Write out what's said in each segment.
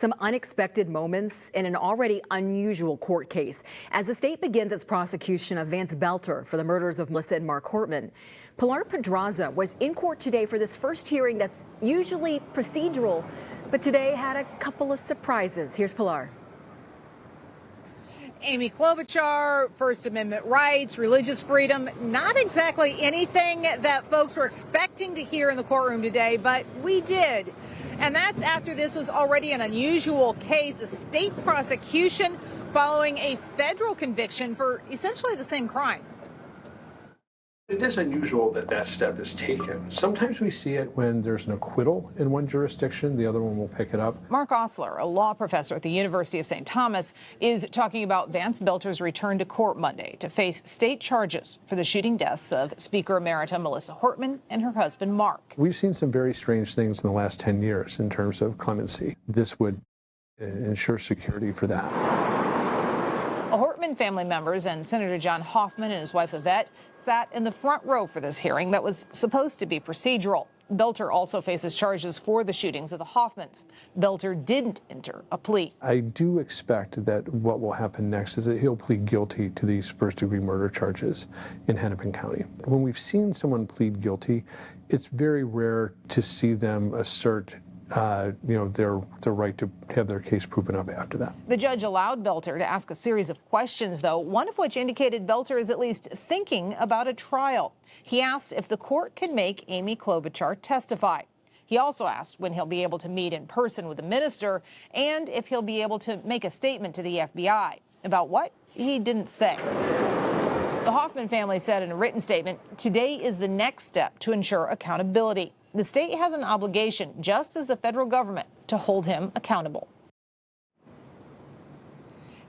Some unexpected moments in an already unusual court case as the state begins its prosecution of Vance Boelter for the murders of Melissa and Mark Hortman. Pilar Pedraza was in court today for this first hearing that's usually procedural, but today had a couple of surprises. Here's Pilar. Amy Klobuchar, First Amendment rights, religious freedom, not exactly anything that folks were expecting to hear in the courtroom today, but we did. And that's after this was already an unusual case, a state prosecution following a federal conviction for essentially the same crime. It is unusual that that step is taken. Sometimes we see it when there's an acquittal in one jurisdiction, the other one will pick it up. Mark Osler, a law professor at the University of St. Thomas, is talking about Vance Boelter's return to court Monday to face state charges for the shooting deaths of Speaker Emerita Melissa Hortman and her husband Mark. We've seen some very strange things in the last 10 years in terms of clemency. This would ensure security for that. Hortman family members and Senator John Hoffman and his wife Yvette sat in the front row for this hearing that was supposed to be procedural. Boelter also faces charges for the shootings of the Hoffmans. Boelter didn't enter a plea. I do expect that what will happen next is that he'll plead guilty to these first-degree murder charges in Hennepin County. When we've seen someone plead guilty, it's very rare to see them assert their right to have their case proven up after that. The judge allowed Boelter to ask a series of questions, though, one of which indicated Boelter is at least thinking about a trial. He asked if the court can make Amy Klobuchar testify. He also asked when he'll be able to meet in person with the minister and if he'll be able to make a statement to the FBI. About what? He didn't say. The Hoffman family said in a written statement, today is the next step to ensure accountability. The state has an obligation, just as the federal government, to hold him accountable.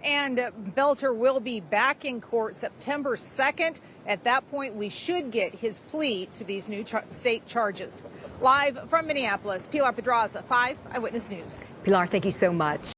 And Boelter will be back in court September 2nd. At that point, we should get his plea to these new state charges. Live from Minneapolis, Pilar Pedraza, 5 Eyewitness News. Pilar, thank you so much.